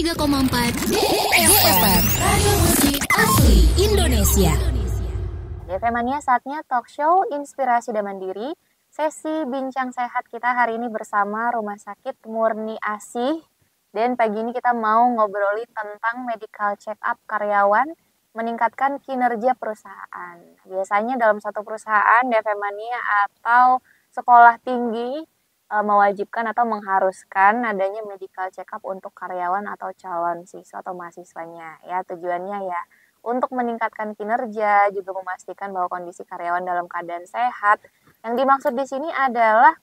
93,4 DFM Radio Musik Asli Indonesia. DFM Mania, saatnya talk show Inspirasi dan Mandiri. Sesi bincang sehat kita hari ini bersama Rumah Sakit Murni Asih. Dan pagi ini kita mau ngobrolin tentang medical check up karyawan meningkatkan kinerja perusahaan. Biasanya dalam satu perusahaan, DFM Mania atau sekolah tinggi mewajibkan atau mengharuskan adanya medical check up untuk karyawan atau calon siswa atau mahasiswanya. Ya, tujuannya ya untuk meningkatkan kinerja, juga memastikan bahwa kondisi karyawan dalam keadaan sehat. Yang dimaksud di sini adalah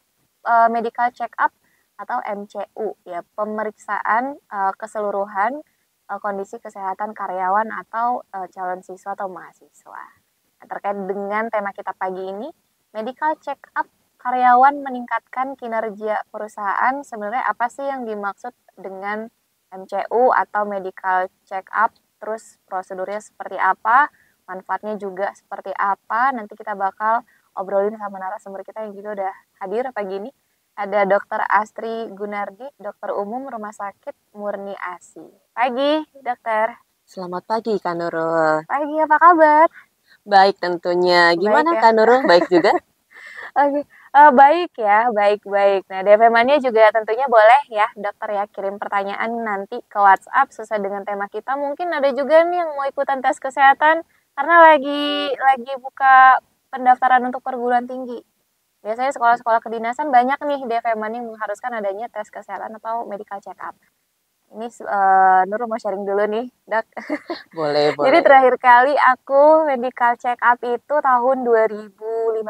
medical check up atau MCU, ya, pemeriksaan keseluruhan kondisi kesehatan karyawan atau calon siswa atau mahasiswa. Nah, terkait dengan tema kita pagi ini, medical check up karyawan meningkatkan kinerja perusahaan, sebenarnya apa sih yang dimaksud dengan MCU atau medical check up, terus prosedurnya seperti apa, manfaatnya juga seperti apa. Nanti kita bakal obrolin sama narasumber kita yang juga udah hadir pagi ini. Ada Dr. Astri Gunardi, dokter umum Rumah Sakit Murni Asih. Pagi, dokter. Selamat pagi, Kak Nurul. Pagi, apa kabar? Baik tentunya. Gimana, Baik, ya? Kak Nurul? Baik juga? Oke, baik ya, baik-baik. Nah, DFM Mania juga tentunya boleh ya, dokter ya, kirim pertanyaan nanti ke WhatsApp sesuai dengan tema kita. Mungkin ada juga nih yang mau ikutan tes kesehatan karena lagi buka pendaftaran untuk perguruan tinggi. Biasanya sekolah-sekolah kedinasan banyak nih DFM Mania yang mengharuskan adanya tes kesehatan atau medical check up. Ini Nurul mau sharing dulu nih, Dok. Boleh. Jadi terakhir kali aku medical check up itu tahun 2015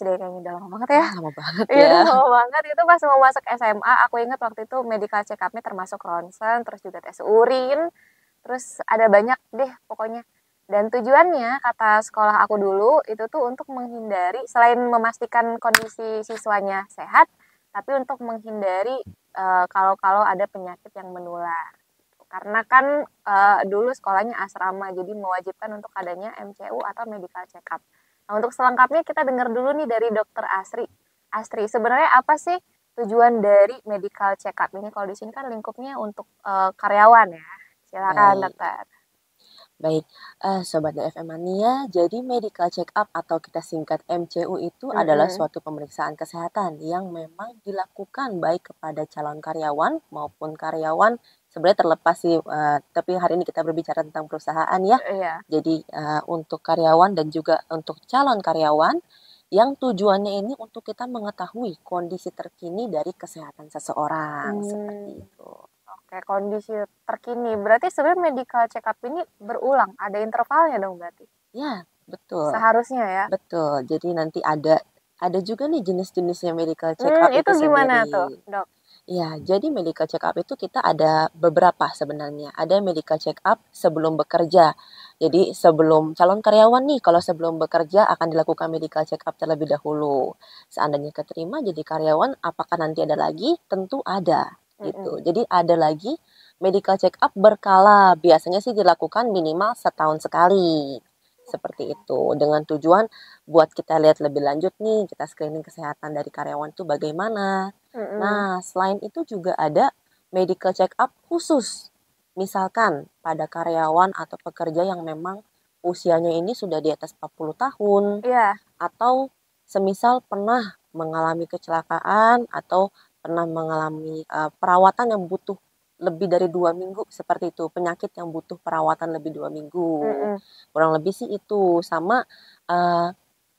deh, kayaknya udah lama banget ya. Lama banget Iya, ya. udah lama banget. Itu pas mau masuk SMA, aku ingat waktu itu medical check up-nya termasuk ronsen, terus juga tes urin, terus ada banyak deh pokoknya. Dan tujuannya, kata sekolah aku dulu, itu tuh untuk menghindari, selain memastikan kondisi siswanya sehat, tapi untuk menghindari kalau ada penyakit yang menular. Karena kan dulu sekolahnya asrama, jadi mewajibkan untuk adanya MCU atau medical check up. Nah, untuk selengkapnya kita dengar dulu nih dari Dokter Astri. Astri, sebenarnya apa sih tujuan dari medical check up ini? Kalau di sini kan lingkupnya untuk karyawan ya. Silakan, dokter. Baik, Sobat DFM Mania, jadi medical check up atau kita singkat MCU itu adalah suatu pemeriksaan kesehatan yang memang dilakukan baik kepada calon karyawan maupun karyawan. Sebenarnya terlepas sih, tapi hari ini kita berbicara tentang perusahaan ya. Iya. Jadi untuk karyawan dan juga untuk calon karyawan yang tujuannya ini untuk kita mengetahui kondisi terkini dari kesehatan seseorang, seperti itu. Oke, kondisi terkini. Berarti sebenarnya medical check up ini berulang, ada intervalnya dong berarti? Ya, betul. Seharusnya ya? Betul. Jadi nanti ada juga nih jenis-jenisnya medical check up Itu gimana sendiri. tuh, dok? Ya, jadi medical check up itu kita ada beberapa sebenarnya. Ada medical check up sebelum bekerja. Jadi sebelum calon karyawan nih, kalau sebelum bekerja akan dilakukan medical check up terlebih dahulu. Seandainya keterima jadi karyawan, apakah nanti ada lagi? Tentu ada. Gitu. Jadi ada lagi medical check up berkala. Biasanya sih dilakukan minimal setahun sekali. Seperti itu. Dengan tujuan buat kita lihat lebih lanjut nih, kita screening kesehatan dari karyawan itu bagaimana. Nah, selain itu juga ada medical check up khusus. Misalkan pada karyawan atau pekerja yang memang usianya ini sudah di atas 40 tahun. Iya. Atau semisal pernah mengalami kecelakaan atau pernah mengalami perawatan yang butuh lebih dari 2 minggu, seperti itu, penyakit yang butuh perawatan lebih 2 minggu. Kurang lebih sih itu. Sama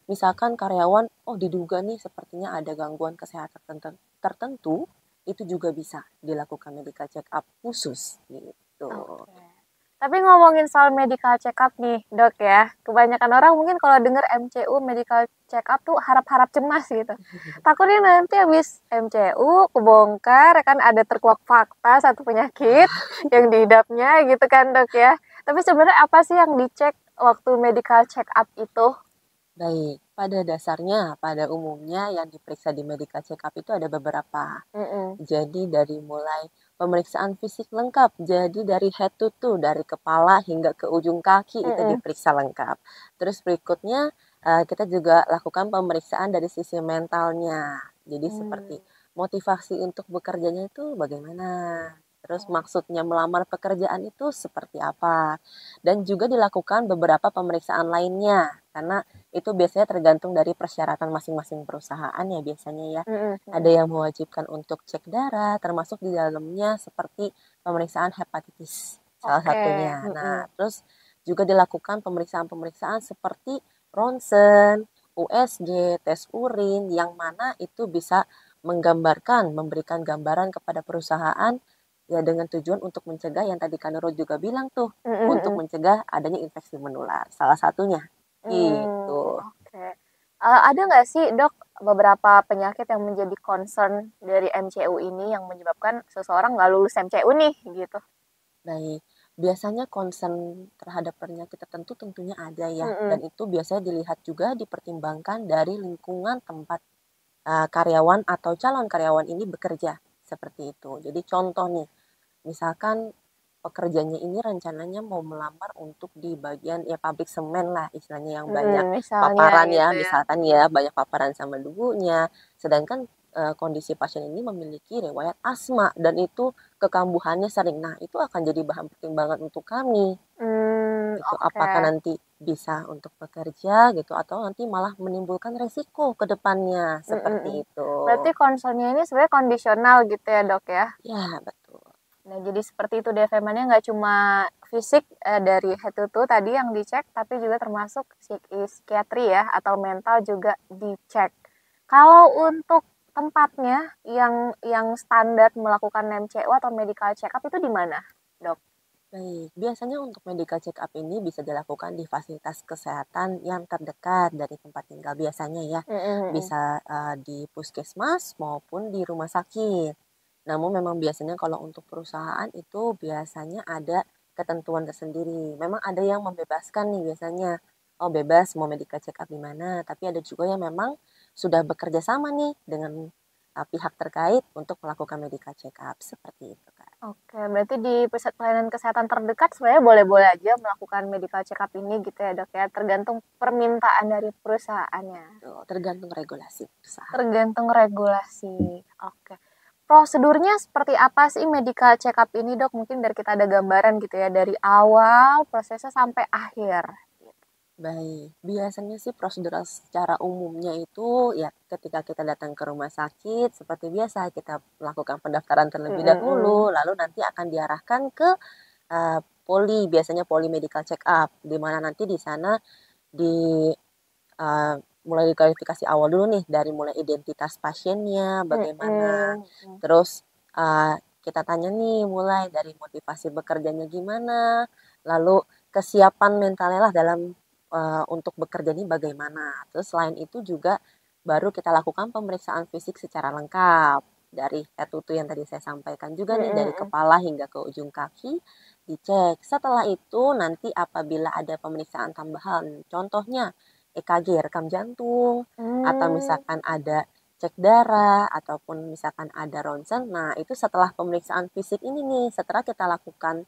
misalkan karyawan, diduga nih sepertinya ada gangguan kesehatan tertentu, itu juga bisa dilakukan medical check up khusus gitu. Oke. Tapi ngomongin soal medical check up nih, dok ya, kebanyakan orang mungkin kalau dengar MCU medical check up tuh harap-harap cemas gitu. Takutnya nanti habis MCU kebongkar, kan ada terkuak fakta satu penyakit yang diidapnya gitu kan, dok ya. Tapi sebenarnya apa sih yang dicek waktu medical check up itu? Baik, pada dasarnya, pada umumnya yang diperiksa di medical check up itu ada beberapa. Jadi dari mulai pemeriksaan fisik lengkap, jadi dari head to toe, dari kepala hingga ke ujung kaki itu diperiksa lengkap. Terus berikutnya kita juga lakukan pemeriksaan dari sisi mentalnya. Jadi seperti motivasi untuk bekerjanya itu bagaimana? Terus maksudnya melamar pekerjaan itu seperti apa. Dan juga dilakukan beberapa pemeriksaan lainnya. Karena itu biasanya tergantung dari persyaratan masing-masing perusahaan ya biasanya ya. Ada yang mewajibkan untuk cek darah, termasuk di dalamnya seperti pemeriksaan hepatitis salah Oke. satunya. Nah, terus juga dilakukan pemeriksaan-pemeriksaan seperti ronsen, USG, tes urin, yang mana itu bisa menggambarkan, memberikan gambaran kepada perusahaan ya dengan tujuan untuk mencegah yang tadi Kak Nurul juga bilang tuh, untuk mencegah adanya infeksi menular. Salah satunya gitu. Oke. Ada nggak sih dok beberapa penyakit yang menjadi concern dari MCU ini yang menyebabkan seseorang nggak lulus MCU nih gitu? Baik, biasanya concern terhadap penyakit tertentu tentunya ada ya, dan itu biasanya dilihat juga dipertimbangkan dari lingkungan tempat karyawan atau calon karyawan ini bekerja seperti itu. Jadi contoh nih, misalkan pekerjanya ini rencananya mau melamar untuk di bagian ya pabrik semen lah istilahnya yang banyak Misalnya paparan ya, gitu ya. misalkan ya banyak paparan sama debunya. Sedangkan kondisi pasien ini memiliki riwayat asma dan itu kekambuhannya sering. Nah, itu akan jadi bahan pertimbangan untuk kami. Gitu, Oke. apakah nanti bisa untuk bekerja gitu atau nanti malah menimbulkan resiko ke depannya seperti itu. Berarti concernnya ini sebenarnya kondisional gitu ya dok ya? Ya, betul. Nah, jadi seperti itu DVM-nya nggak cuma fisik dari head to toe tadi yang dicek, tapi juga termasuk psikiatri ya, atau mental juga dicek. Kalau untuk tempatnya yang standar melakukan MCU atau medical check up itu di mana, dok? Baik, biasanya untuk medical check up ini bisa dilakukan di fasilitas kesehatan yang terdekat dari tempat tinggal biasanya ya. Bisa di puskesmas maupun di rumah sakit. Namun memang biasanya kalau untuk perusahaan itu biasanya ada ketentuan tersendiri. Memang ada yang membebaskan nih biasanya. Oh bebas mau medical check up di mana. Tapi ada juga yang memang sudah bekerja sama nih dengan pihak terkait untuk melakukan medical check up. Seperti itu Kak. Oke, berarti di pusat pelayanan kesehatan terdekat sebenarnya boleh-boleh aja melakukan medical check up ini gitu ya dok ya, tergantung permintaan dari perusahaannya. Tuh, tergantung regulasi usaha. Tergantung regulasi. Oke. Prosedurnya seperti apa sih medical check up ini dok? Mungkin biar kita ada gambaran gitu ya dari awal prosesnya sampai akhir. Baik, biasanya sih prosedural secara umumnya itu ya ketika kita datang ke rumah sakit seperti biasa kita melakukan pendaftaran terlebih dahulu, lalu nanti akan diarahkan ke poli, biasanya poli medical check up, di mana nanti di sana di mulai kualifikasi awal dulu nih dari mulai identitas pasiennya bagaimana, terus kita tanya nih mulai dari motivasi bekerjanya gimana, lalu kesiapan mentalnya lah dalam untuk bekerja ini bagaimana. Terus selain itu juga baru kita lakukan pemeriksaan fisik secara lengkap dari head to toe yang tadi saya sampaikan juga nih dari kepala hingga ke ujung kaki dicek. Setelah itu nanti apabila ada pemeriksaan tambahan, contohnya EKG rekam jantung atau misalkan ada cek darah ataupun misalkan ada ronsen. Nah, itu setelah pemeriksaan fisik ini nih, setelah kita lakukan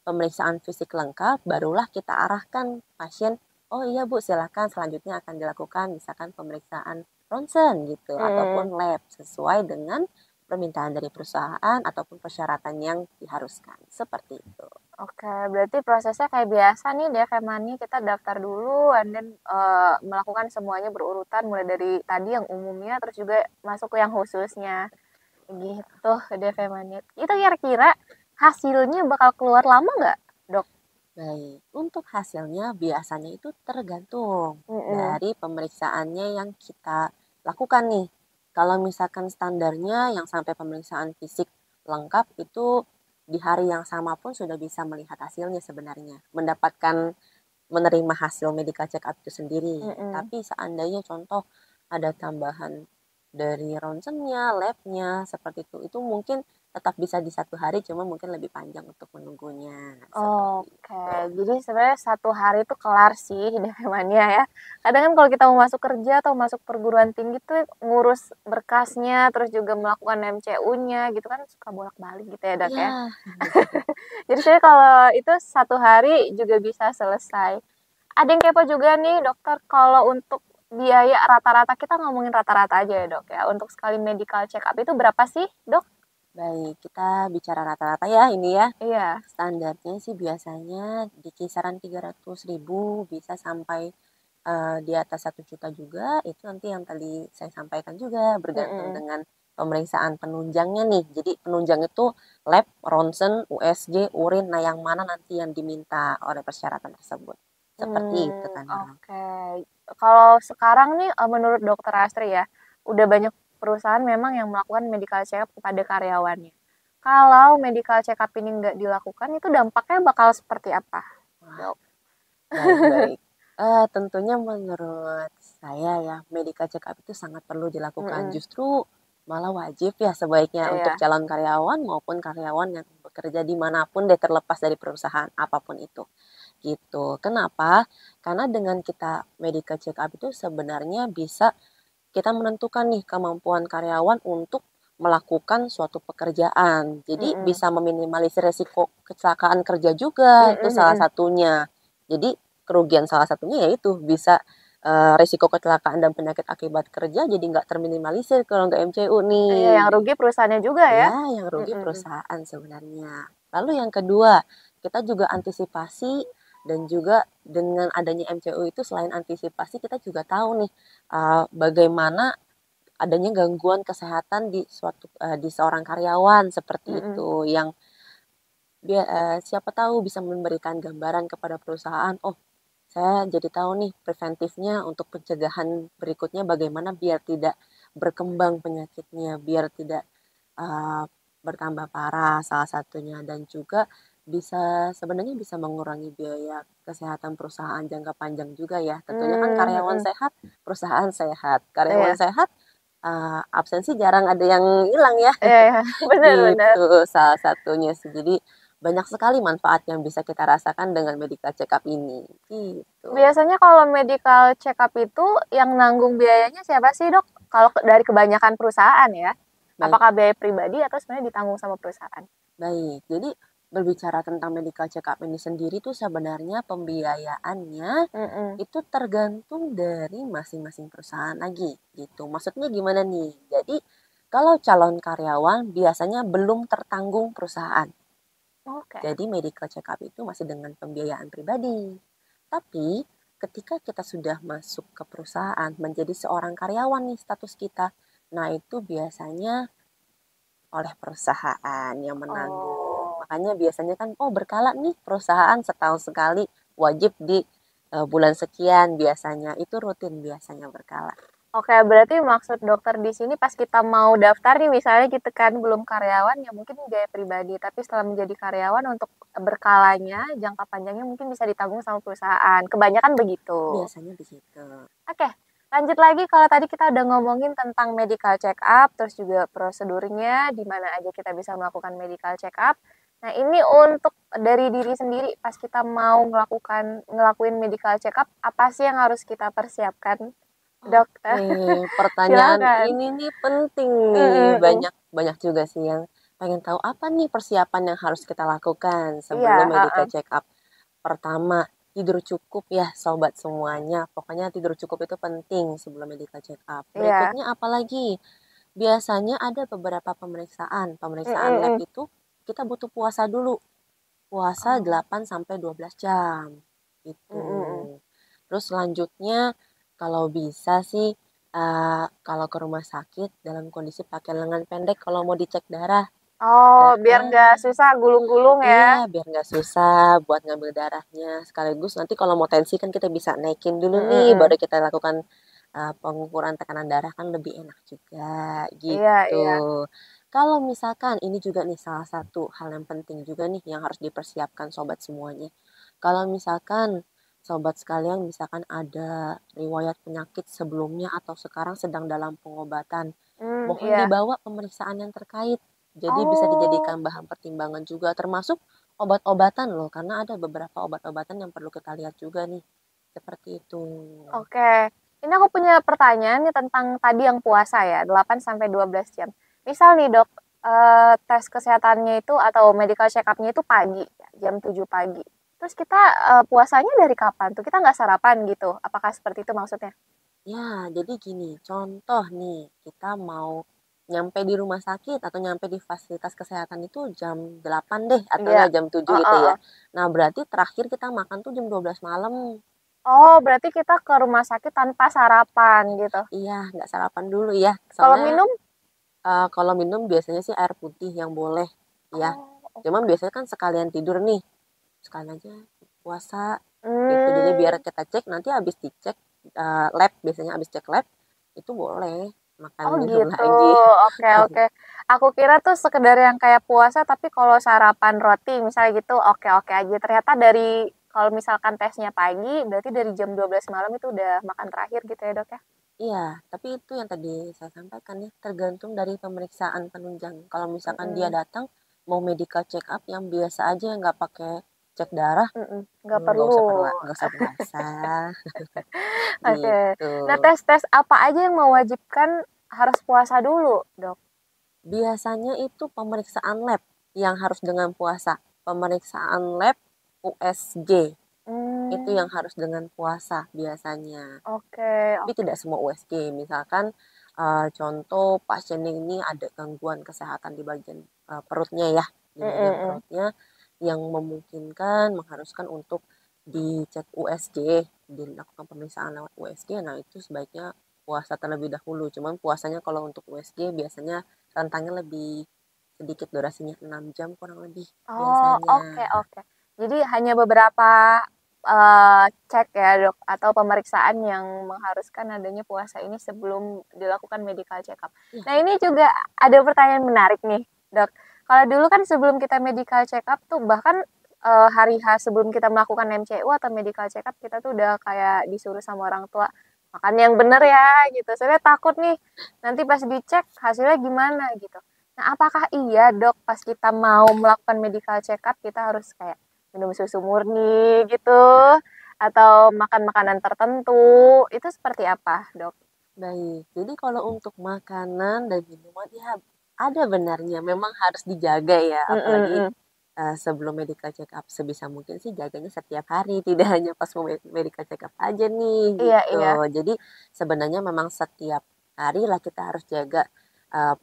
pemeriksaan fisik lengkap, barulah kita arahkan pasien, oh iya Bu, silakan selanjutnya akan dilakukan misalkan pemeriksaan ronsen gitu, ataupun lab sesuai dengan permintaan dari perusahaan ataupun persyaratan yang diharuskan. Seperti itu. Oke, berarti prosesnya kayak biasa nih DFM Money, kita daftar dulu and then melakukan semuanya berurutan mulai dari tadi yang umumnya terus juga masuk ke yang khususnya. Gitu DFM Money. Itu kira-kira hasilnya bakal keluar lama nggak, dok? Baik, untuk hasilnya biasanya itu tergantung dari pemeriksaannya yang kita lakukan nih. Kalau misalkan standarnya yang sampai pemeriksaan fisik lengkap itu di hari yang sama pun sudah bisa melihat hasilnya sebenarnya. Menerima hasil medical check up itu sendiri. Tapi seandainya contoh ada tambahan dari ronsennya, labnya, seperti itu mungkin tetap bisa di satu hari, cuma mungkin lebih panjang untuk menunggunya. Oke, jadi sebenarnya satu hari itu kelar sih DFM-nya ya. Kadang kan kalau kita mau masuk kerja atau masuk perguruan tinggi tuh ngurus berkasnya, terus juga melakukan MCU-nya gitu kan suka bolak-balik gitu ya dok ya. Ya, Jadi sebenarnya kalau itu satu hari juga bisa selesai. Ada yang kepo juga nih dokter, kalau untuk biaya rata-rata, kita ngomongin rata-rata aja ya dok ya, untuk sekali medical check up itu berapa sih dok? Baik, kita bicara rata-rata ya ini ya. Iya. Standarnya sih biasanya di kisaran 300.000 bisa sampai di atas 1 juta juga. Itu nanti yang tadi saya sampaikan juga bergantung Mm-mm. dengan pemeriksaan penunjangnya nih. Jadi penunjang itu lab, ronsen, USG, urin. Nah yang mana nanti yang diminta oleh persyaratan tersebut. Seperti itu kan Nurul. Oke. Kalau sekarang nih, menurut Dokter Astri ya, udah banyak perusahaan memang yang melakukan medical check up kepada karyawannya. Kalau medical check up ini nggak dilakukan, itu dampaknya bakal seperti apa, Wah, Dok? baik-baik. Tentunya menurut saya ya, medical check up itu sangat perlu dilakukan. Mm-mm. Justru malah wajib ya sebaiknya untuk Iya. calon karyawan maupun karyawan yang bekerja dimanapun deh terlepas dari perusahaan apapun itu. Gitu. Kenapa? Karena dengan kita medical check up itu sebenarnya bisa kita menentukan nih kemampuan karyawan untuk melakukan suatu pekerjaan. Jadi Mm-mm. bisa meminimalisir resiko kecelakaan kerja juga, itu Mm-mm, salah mm-mm. satunya. Jadi kerugian salah satunya yaitu bisa resiko kecelakaan dan penyakit akibat kerja jadi nggak terminimalisir kalau nggak MCU Iya, yang nih. rugi perusahaannya juga ya. Ya, yang rugi Mm-mm. perusahaan sebenarnya. Lalu yang kedua, kita juga antisipasi dan juga dengan adanya MCU itu selain antisipasi kita juga tahu nih bagaimana adanya gangguan kesehatan di di seorang karyawan seperti Mm-mm. itu yang siapa tahu bisa memberikan gambaran kepada perusahaan, oh saya jadi tahu nih preventifnya untuk pencegahan berikutnya bagaimana biar tidak berkembang penyakitnya, biar tidak uh, bertambah parah salah satunya dan juga bisa sebenarnya bisa mengurangi biaya kesehatan perusahaan jangka panjang juga ya. Tentunya kan karyawan Mm-mm. sehat, perusahaan sehat. Karyawan Iya. sehat absensi jarang ada yang hilang ya. Iya, iya. Benar-benar. Gitu salah satunya sih. Jadi banyak sekali manfaat yang bisa kita rasakan dengan medical check up ini. Gitu. Biasanya kalau medical check up itu yang nanggung biayanya siapa sih, Dok? Kalau dari kebanyakan perusahaan ya. Baik, Apakah biaya pribadi atau sebenarnya ditanggung sama perusahaan? baik. Jadi berbicara tentang medical check up ini sendiri tuh sebenarnya pembiayaannya Mm-mm. itu tergantung dari masing-masing perusahaan lagi gitu. Maksudnya gimana nih? Jadi kalau calon karyawan biasanya belum tertanggung perusahaan. Oke. Jadi medical check up itu masih dengan pembiayaan pribadi. Tapi ketika kita sudah masuk ke perusahaan menjadi seorang karyawan nih status kita. Nah, itu biasanya oleh perusahaan yang menanggung. Oh. Makanya biasanya kan oh berkala nih perusahaan setahun sekali wajib di bulan sekian biasanya. Itu rutin biasanya berkala. Oke, berarti maksud dokter di sini pas kita mau daftar nih misalnya gitu kan belum karyawan ya mungkin biaya pribadi, tapi setelah menjadi karyawan untuk berkalanya jangka panjangnya mungkin bisa ditanggung sama perusahaan. Kebanyakan begitu. Biasanya di situ. Oke, lanjut lagi kalau tadi kita udah ngomongin tentang medical check up, terus juga prosedurnya, di mana aja kita bisa melakukan medical check up. Nah, ini untuk dari diri sendiri pas kita mau ngelakuin medical check up, apa sih yang harus kita persiapkan, Dok? Oke, pertanyaan Silakan. ini nih penting nih. Mm-mm. Banyak banyak juga sih yang pengen tahu apa nih persiapan yang harus kita lakukan Iya, sebelum medical heeh. check up. Pertama, tidur cukup ya sobat semuanya. Pokoknya tidur cukup itu penting sebelum medical check up. Iya. Berikutnya apalagi? Biasanya ada beberapa pemeriksaan. Pemeriksaan lab Mm-mm. itu kita butuh puasa dulu. Puasa Oh. 8 sampai 12 jam. Itu. Mm-mm. Terus selanjutnya kalau bisa sih kalau ke rumah sakit dalam kondisi pakai lengan pendek kalau mau dicek darah. Oh, biar nggak Heeh. susah gulung-gulung Iya, ya. biar nggak susah buat ngambil darahnya. Sekaligus nanti kalau mau tensi kan kita bisa naikin dulu nih, baru Mm-mm. kita lakukan pengukuran tekanan darah kan lebih enak juga Iya, gitu. iya. Kalau misalkan ini juga nih salah satu hal yang penting juga nih yang harus dipersiapkan sobat semuanya. Kalau misalkan sobat sekalian misalkan ada riwayat penyakit sebelumnya atau sekarang sedang dalam pengobatan, mohon Iya. dibawa pemeriksaan yang terkait. Jadi bisa Oh, dijadikan bahan pertimbangan juga termasuk obat-obatan loh karena ada beberapa obat-obatan yang perlu kita lihat juga nih. Seperti itu. oke. Ini aku punya pertanyaan nih tentang tadi yang puasa ya, 8 sampai 12 jam. Misal nih, Dok, tes kesehatannya itu atau medical check up-nya itu pagi, ya, jam 7 pagi. Terus kita puasanya dari kapan tuh? Kita nggak sarapan gitu. Apakah seperti itu maksudnya? Ya, jadi gini, contoh nih, kita mau nyampe di rumah sakit atau nyampe di fasilitas kesehatan itu jam 8 deh atau Iya. enggak jam 7 Oh, gitu oh, ya. oh. Nah, berarti terakhir kita makan tuh jam 12 malam. Oh, berarti kita ke rumah sakit tanpa sarapan gitu. Iya, nggak sarapan dulu ya. Kalau Soalnya minum? kalau minum biasanya sih air putih yang boleh ya. Oh, Cuman biasanya kan sekalian tidur nih. Sekalian aja puasa gitu. Jadi biar hmm. kita cek nanti habis dicek lab, biasanya habis cek lab itu boleh makan Oh minum gitu, lagi. oke oke. Aku kira tuh sekedar yang kayak puasa, tapi kalau sarapan roti misalnya gitu, oke-oke aja. Ternyata dari kalau misalkan tesnya pagi, berarti dari jam 12 malam itu udah makan terakhir gitu ya dok ya? Iya, tapi itu yang tadi saya sampaikan ya, tergantung dari pemeriksaan penunjang. Kalau misalkan dia Mm-mm, datang mau medical check up yang biasa aja nggak pakai cek darah, mm-mm. Nggak nggak perlu. usah nggak usah puasa Oke. gitu. Nah tes-tes apa aja yang mewajibkan harus puasa dulu dok? Biasanya itu pemeriksaan lab yang harus dengan puasa. Pemeriksaan lab USG itu Hmm, yang harus dengan puasa biasanya. oke Tapi oke. tidak semua USG. Misalkan contoh pasien ini ada gangguan kesehatan di bagian perutnya ya, di bagian Mm-mm-mm. perutnya yang memungkinkan mengharuskan untuk dicek USG, dilakukan pemeriksaan lewat USG. Nah, itu sebaiknya puasa terlebih dahulu. Cuman puasanya kalau untuk USG biasanya rentangnya lebih sedikit, durasinya 6 jam kurang lebih Oh, biasanya. oke oke. Jadi hanya beberapa cek ya dok atau pemeriksaan yang mengharuskan adanya puasa ini sebelum dilakukan medical check up. Iya, Nah ini juga ada pertanyaan menarik nih dok. Kalau dulu kan sebelum kita medical check up tuh bahkan hari H sebelum kita melakukan MCU atau medical check up kita tuh udah kayak disuruh sama orang tua makan yang bener ya gitu. Soalnya takut nih nanti pas dicek hasilnya gimana gitu. Nah, apakah iya dok pas kita mau melakukan medical check up kita harus kayak minum susu murni gitu atau makan makanan tertentu itu seperti apa dok? baik. Jadi kalau untuk makanan dan minuman ya ada benarnya memang harus dijaga ya, apalagi Mm-mm-mm. sebelum medical check up sebisa mungkin sih jaganya setiap hari, tidak hanya pas mau medical check up aja nih Iya gitu. iya. Jadi sebenarnya memang setiap hari lah kita harus jaga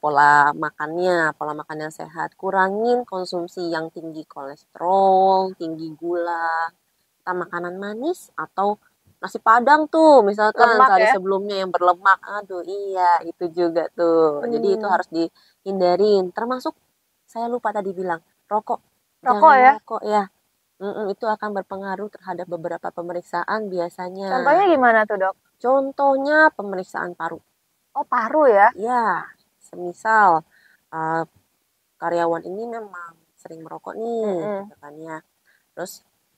pola makannya, pola makan yang sehat. Kurangin konsumsi yang tinggi kolesterol, tinggi gula, entah makanan manis atau nasi padang tuh misalkan Lemak sehari ya. sebelumnya yang berlemak. Aduh iya itu juga tuh. Jadi itu Hmm, harus dihindarin. Termasuk saya lupa tadi bilang rokok. rokok Jangan ya. merokok ya. Itu akan berpengaruh terhadap beberapa pemeriksaan Contohnya biasanya. gimana tuh dok? Contohnya pemeriksaan paru. Oh paru ya. Ya, semisal uh, karyawan ini memang sering merokok nih, Mm-mm. gitu kan ya. Terus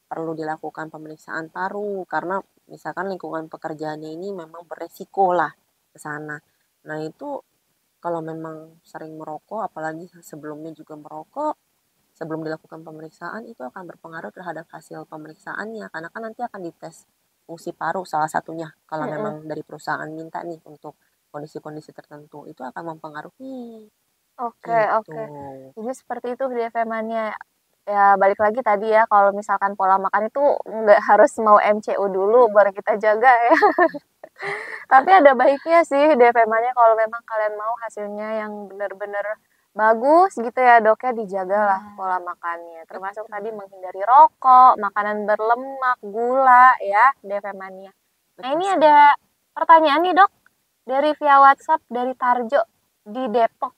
perlu dilakukan pemeriksaan paru karena misalkan lingkungan pekerjaannya ini memang beresiko lah ke sana. Nah, itu kalau memang sering merokok, apalagi sebelumnya juga merokok, sebelum dilakukan pemeriksaan itu akan berpengaruh terhadap hasil pemeriksaannya karena kan nanti akan dites fungsi paru salah satunya kalau Mm-mm. memang dari perusahaan minta nih untuk kondisi-kondisi tertentu itu akan mempengaruhi Oke gitu. oke. Jadi seperti itu DFM-annya. Ya balik lagi tadi ya kalau misalkan pola makan itu nggak harus mau MCU dulu baru kita jaga ya. Tapi ada baiknya sih DFM-nya kalau memang kalian mau hasilnya yang benar-benar bagus gitu ya dok ya dijagalah Ya, pola makannya. Termasuk tadi betul. menghindari rokok, makanan berlemak, gula ya DFM-nya. Nah Betul ini sekali. ada pertanyaan nih dok dari via WhatsApp dari Tarjo di Depok.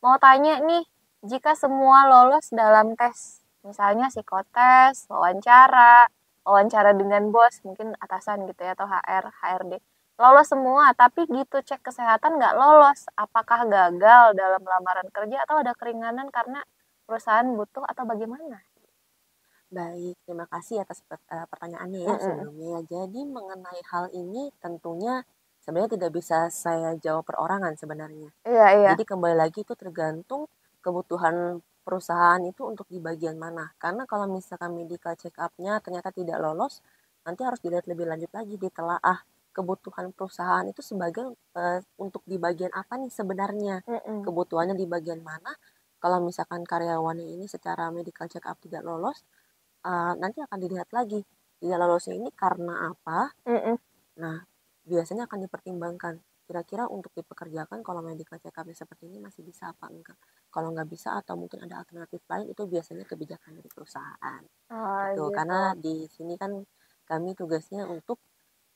Mau tanya nih, jika semua lolos dalam tes, misalnya psikotes, wawancara, wawancara dengan bos, mungkin atasan gitu ya, atau HR, HRD. Lolos semua, tapi gitu cek kesehatan nggak lolos. Apakah gagal dalam lamaran kerja atau ada keringanan karena perusahaan butuh atau bagaimana? Baik, terima kasih atas pertanyaannya ya Mm-mm. sebelumnya ya. Jadi mengenai hal ini tentunya sebenarnya tidak bisa saya jawab perorangan sebenarnya. Iya, iya. Jadi kembali lagi itu tergantung kebutuhan perusahaan itu untuk di bagian mana. Karena kalau misalkan medical check up-nya ternyata tidak lolos, nanti harus dilihat lebih lanjut lagi, ditelaah kebutuhan perusahaan itu sebagai untuk di bagian apa nih sebenarnya. Mm-mm. Kebutuhannya di bagian mana. Kalau misalkan karyawannya ini secara medical check up tidak lolos, nanti akan dilihat lagi tidak lolosnya ini karena apa. Mm-mm. Nah, biasanya akan dipertimbangkan. kira-kira untuk dipekerjakan kalau medical check up seperti ini masih bisa apa enggak. Kalau nggak bisa atau mungkin ada alternatif lain itu biasanya kebijakan dari perusahaan. Oh, Gitu. gitu. Karena di sini kan kami tugasnya untuk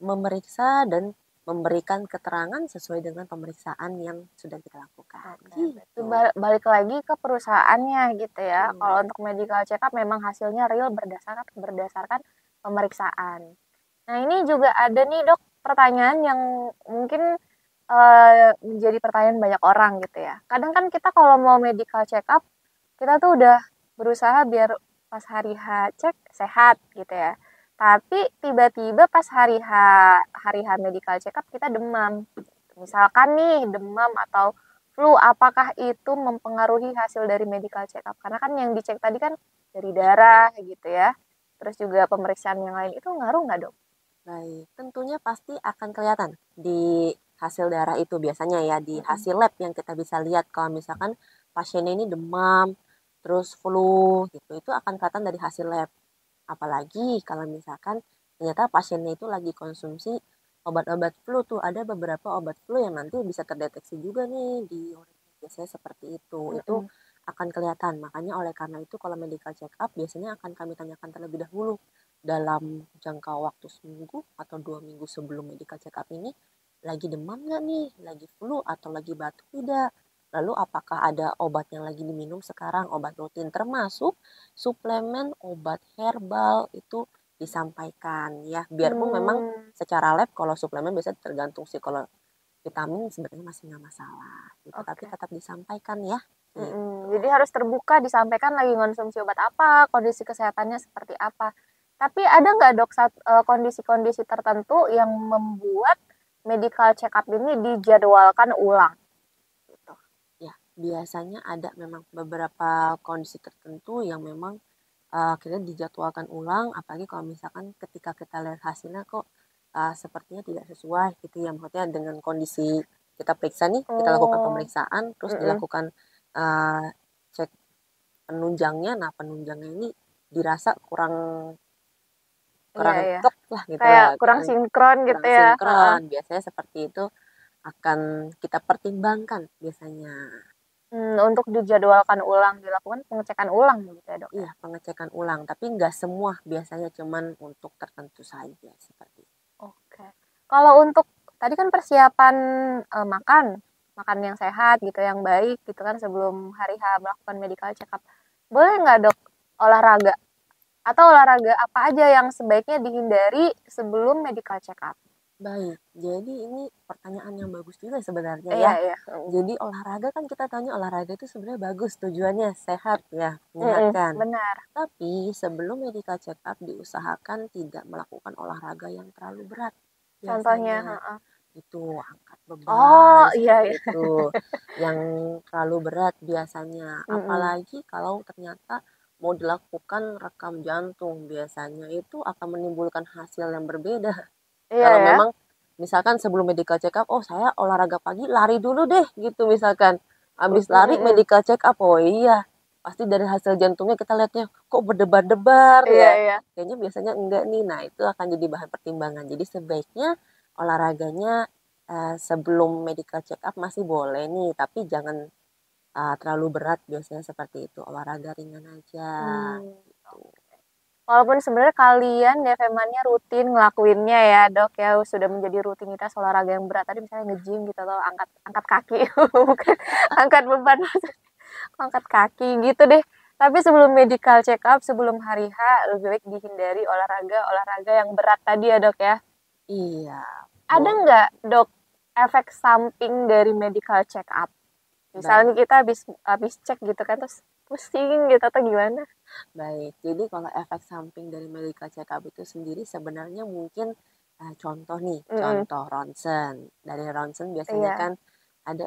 memeriksa dan memberikan keterangan sesuai dengan pemeriksaan yang sudah kita lakukan. Oke, berarti Gitu. balik lagi ke perusahaannya gitu ya. Hmm. Kalau untuk medical check up memang hasilnya real berdasarkan pemeriksaan. Nah, ini juga ada nih, Dok, pertanyaan yang mungkin menjadi pertanyaan banyak orang gitu ya. Kadang kan kita kalau mau medical check up, kita tuh udah berusaha biar pas hari H cek sehat gitu ya. Tapi tiba-tiba pas hari H medical check up kita demam. Misalkan nih demam atau flu, apakah itu mempengaruhi hasil dari medical check up? Karena kan yang dicek tadi kan dari darah gitu ya. Terus juga pemeriksaan yang lain itu ngaruh nggak, Dok? Baik, tentunya pasti akan kelihatan di hasil darah itu biasanya ya, di Mm-mm. hasil lab yang kita bisa lihat kalau misalkan pasiennya ini demam, terus flu gitu, itu akan kelihatan dari hasil lab. Apalagi kalau misalkan ternyata pasiennya itu lagi konsumsi obat-obat flu tuh, ada beberapa obat flu yang nanti bisa terdeteksi juga nih di urinnya, biasanya seperti itu. Itu Mm-mm. akan kelihatan. Makanya oleh karena itu kalau medical check up biasanya akan kami tanyakan terlebih dahulu dalam jangka waktu seminggu atau 2 minggu sebelum medical check up ini, lagi demam nggak nih, lagi flu atau lagi batuk tidak. Lalu apakah ada obat yang lagi diminum sekarang, obat rutin termasuk suplemen obat herbal itu disampaikan ya. Biarpun memang Hmm, secara lab kalau suplemen biasanya tergantung sih, kalau vitamin sebenarnya masih nggak masalah gitu, tapi oke. tetap disampaikan ya Mm-mm. gitu. Jadi harus terbuka disampaikan lagi konsumsi obat apa, kondisi kesehatannya seperti apa. Tapi ada nggak, Dok, kondisi-kondisi tertentu yang membuat medical check up ini dijadwalkan ulang gitu? Ya, biasanya ada memang beberapa kondisi tertentu yang memang kita dijadwalkan ulang, apalagi kalau misalkan ketika kita lihat hasilnya kok sepertinya tidak sesuai gitu ya, maksudnya dengan kondisi kita periksa nih, kita lakukan Oh, pemeriksaan, terus mm-mm. dilakukan uh, cek penunjangnya. Nah, penunjangnya ini dirasa kurang Iya, kurang iya. klop lah gitu Kayak lah, kurang sinkron gitu kurang ya. Heeh. sinkron. Biasanya seperti itu akan kita pertimbangkan biasanya. Untuk dijadwalkan ulang, dilakukan pengecekan ulang gitu ya, Dok ya. Iya, pengecekan ulang, tapi nggak semua, biasanya cuman untuk tertentu saja seperti itu. Oke. Kalau untuk tadi kan persiapan makan, makan yang sehat gitu, yang baik gitu kan sebelum hari H melakukan medical check up. Boleh nggak, Dok, olahraga? Atau olahraga apa aja yang sebaiknya dihindari sebelum medical check up? Baik, jadi ini pertanyaan yang bagus juga sebenarnya Iya, ya. iya. Jadi olahraga kan kita tanya, olahraga itu sebenarnya bagus, tujuannya sehat ya, menyehatkan. Benar. Tapi sebelum medical check up diusahakan tidak melakukan olahraga yang terlalu berat. Contohnya, Biasanya heeh. itu angkat Oh, beban iya, seperti iya. itu, yang terlalu berat biasanya. Mm-mm. Apalagi kalau ternyata mau dilakukan rekam jantung, biasanya itu akan menimbulkan hasil yang berbeda. Iya Kalau ya. memang misalkan sebelum medical check up, oh saya olahraga pagi lari dulu deh gitu misalkan. Habis lari Mm-mm. medical check up, oh iya pasti dari hasil jantungnya kita lihatnya kok berdebar-debar Iya, ya. iya. Kayaknya biasanya enggak nih. Nah, itu akan jadi bahan pertimbangan. Jadi sebaiknya olahraganya sebelum medical check up masih boleh nih, tapi jangan terlalu berat, biasanya seperti itu. Olahraga ringan aja Hmm. gitu. Walaupun sebenarnya kalian Devemannya rutin ngelakuinnya ya, Dok ya, sudah menjadi rutinitas olahraga yang berat tadi misalnya nge-gym gitu atau angkat angkat kaki, bukan angkat beban, angkat kaki gitu deh. Tapi sebelum medical check up, sebelum hari H, lebih baik dihindari olahraga yang berat tadi ya, Dok ya. Iya, Ada boleh. nggak, Dok, efek samping dari medical check up? Misalnya Baik. kita habis cek gitu kan terus pusing gitu atau gimana? Baik, jadi kalau efek samping dari medical check up itu sendiri sebenarnya mungkin contoh nih, Mm-mm. contoh ronsen. Dari ronsen biasanya Iya, kan ada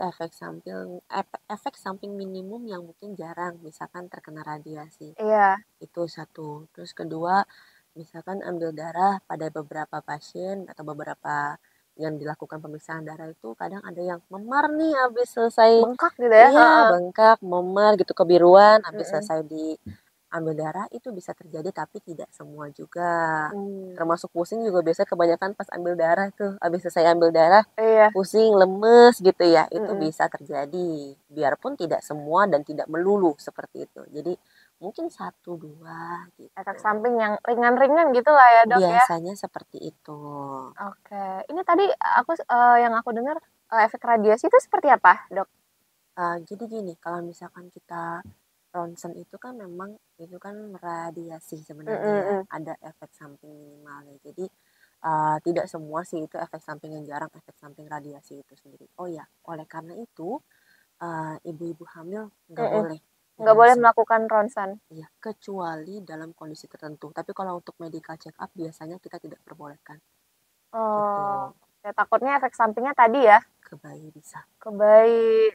efek samping minimum yang mungkin jarang, misalkan terkena radiasi. iya, Itu satu. Terus kedua, misalkan ambil darah pada beberapa pasien atau beberapa yang dilakukan pemeriksaan darah itu kadang ada yang memar nih habis selesai, bengkak gitu ya. iya Heeh. bengkak, memar gitu, kebiruan habis Mm-mm. selesai ambil darah itu bisa terjadi tapi tidak semua juga. Hmm. Termasuk pusing juga biasanya kebanyakan pas ambil darah tuh. Habis selesai ambil darah, Iya. pusing, lemes gitu ya. Itu Mm-mm. bisa terjadi. Biarpun tidak semua dan tidak melulu seperti itu. Jadi mungkin 1, 2 gitu. Efek samping yang ringan-ringan gitu lah ya dok ya. Biasanya seperti itu. Oke, ini tadi yang aku dengar efek radiasi itu seperti apa dok? Jadi gini, kalau misalkan kita ronsen itu kan memang itu kan radiasi sebenarnya ya, Mm-mm. ada efek samping minimalnya. Jadi tidak semua sih itu efek samping, yang jarang efek samping radiasi itu sendiri. Oh ya, oleh karena itu ibu-ibu hamil nggak Mm-mm. boleh Nggak boleh ronsen. melakukan ronsen. Ya, kecuali dalam kondisi tertentu. Tapi kalau untuk medical check up biasanya kita tidak perbolehkan. Gitu, Oh, ya takutnya efek sampingnya tadi ya, ke bayi bisa. ke bayi.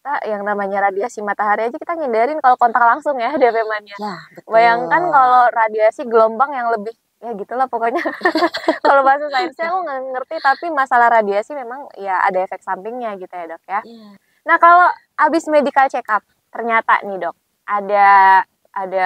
Kita yang namanya radiasi matahari aja kita ngindarin kalau kontak langsung ya DP-mania. Ya, betul. Bayangkan kalau radiasi gelombang yang lebih, ya gitulah pokoknya. Kalau bahasa sainsnya aku nggak ngerti, tapi masalah radiasi memang ya ada efek sampingnya gitu ya dok ya. Iya. Nah kalau abis medical check up, ternyata nih dok, ada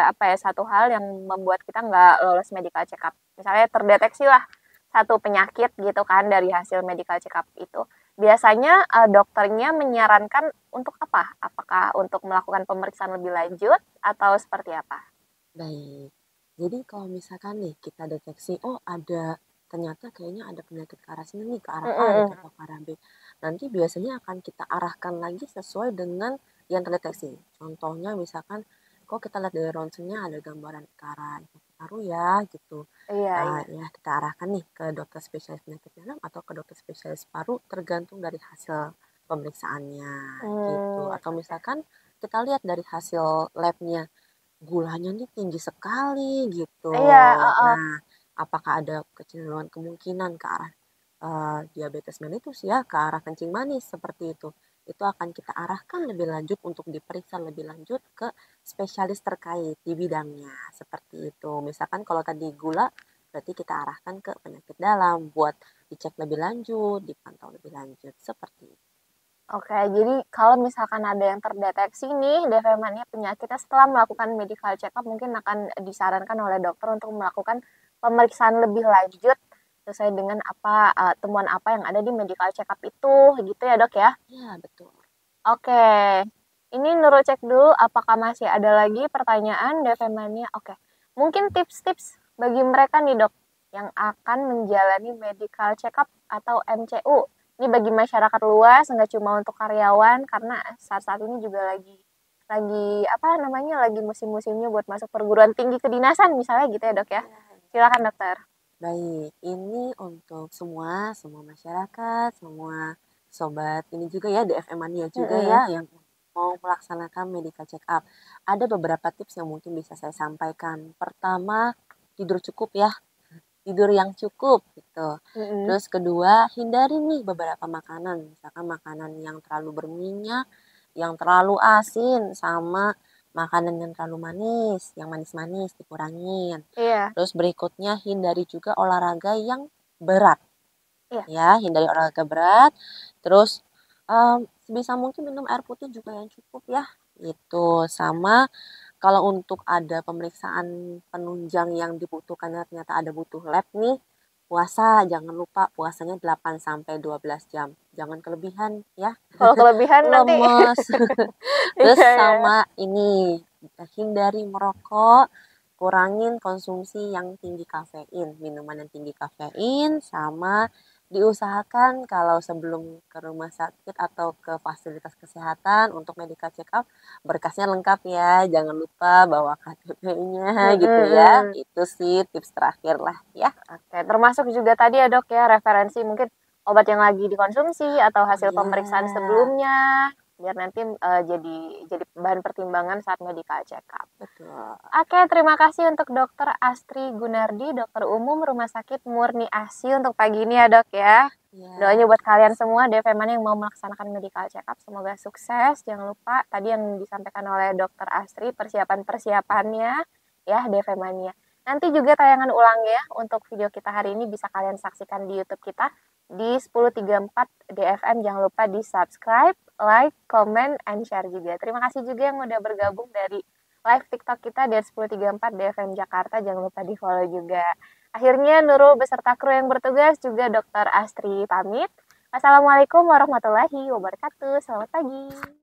apa ya, satu hal yang membuat kita nggak lolos medical check up. Misalnya terdeteksi lah satu penyakit gitu kan dari hasil medical check up itu. Biasanya dokternya menyarankan untuk apa? Apakah untuk melakukan pemeriksaan lebih lanjut atau seperti apa? Baik. Jadi kalau misalkan nih kita deteksi, oh ternyata kayaknya ada penyakit ke arah sini nih, ke arah A gitu atau ke arah B. Nanti biasanya akan kita arahkan lagi sesuai dengan yang terdeteksi. Contohnya misalkan, kok kita lihat dari ronsennya ada gambaran ke arah paru ya gitu. Iya. Ya kita arahkan nih ke dokter spesialis penyakit dalam atau ke dokter spesialis paru, tergantung dari hasil pemeriksaannya gitu. Atau misalkan kita lihat dari hasil labnya, gulanya nih tinggi sekali gitu. Iya, Nah, apakah ada kecenderungan kemungkinan ke arah diabetes mellitus ya, ke arah kencing manis seperti itu. Itu akan kita arahkan lebih lanjut untuk diperiksa lebih lanjut ke spesialis terkait di bidangnya seperti itu. Misalkan kalau tadi gula, berarti kita arahkan ke penyakit dalam buat dicek lebih lanjut, dipantau lebih lanjut seperti itu. Oke, jadi kalau misalkan ada yang terdeteksi nih DV-mania penyakitnya, setelah melakukan medical check up mungkin akan disarankan oleh dokter untuk melakukan pemeriksaan lebih lanjut sesuai dengan temuan apa yang ada di medical check up itu, gitu ya dok ya? Ya, betul. Oke, ini Nurul cek dulu apakah masih ada lagi pertanyaan DV-mania. Oke, mungkin tips-tips bagi mereka nih dok yang akan menjalani medical check up atau MCU. Ini bagi masyarakat luas, nggak cuma untuk karyawan, karena saat-saat ini juga lagi musim-musimnya buat masuk perguruan tinggi kedinasan misalnya gitu ya dok ya. Silakan dokter. Baik, ini untuk semua masyarakat, semua sobat ini juga ya, DFM Mania juga ya, yang mau melaksanakan medical check up. Ada beberapa tips yang mungkin bisa saya sampaikan. Pertama, tidur cukup ya, tidur yang cukup gitu. Terus kedua, hindari nih beberapa makanan, misalkan makanan yang terlalu berminyak, yang terlalu asin, sama makanan yang terlalu manis, yang manis-manis dikurangin. Iya. Terus berikutnya, hindari juga olahraga yang berat. Iya. Ya, hindari olahraga berat. Terus sebisa mungkin minum air putih juga yang cukup ya. Itu sama kalau untuk ada pemeriksaan penunjang yang dibutuhkan, ternyata ada butuh lab nih, puasa jangan lupa, puasanya 8 sampai 12 jam. Jangan kelebihan ya. Kalau kelebihan nanti Lemes. Terus Iya, iya. sama ini, hindari merokok, kurangin konsumsi yang tinggi kafein, minuman yang tinggi kafein, sama diusahakan kalau sebelum ke rumah sakit atau ke fasilitas kesehatan untuk medical check up, berkasnya lengkap ya, jangan lupa bawa KTP-nya gitu ya. Itu sih tips terakhir lah ya. Oke, termasuk juga tadi ya dok ya, referensi mungkin obat yang lagi dikonsumsi atau hasil pemeriksaan sebelumnya, biar nanti jadi bahan pertimbangan saat medical check up. Betul. Oke, terima kasih untuk Dokter Astri Gunardi, dokter umum Rumah Sakit Murni ASI untuk pagi ini ya dok ya. Doanya buat kalian semua DV-mania yang mau melaksanakan medical check up, semoga sukses. Jangan lupa tadi yang disampaikan oleh Dokter Astri, persiapannya ya DV-mania. Nanti juga tayangan ulangnya untuk video kita hari ini bisa kalian saksikan di YouTube kita di 1034 DFM. Jangan lupa di subscribe, like, comment, and share juga. Terima kasih juga yang udah bergabung dari live TikTok kita di 1034 DFM Jakarta. Jangan lupa di follow juga. Akhirnya Nurul beserta kru yang bertugas juga Dr. Astri pamit. Assalamualaikum warahmatullahi wabarakatuh. Selamat pagi.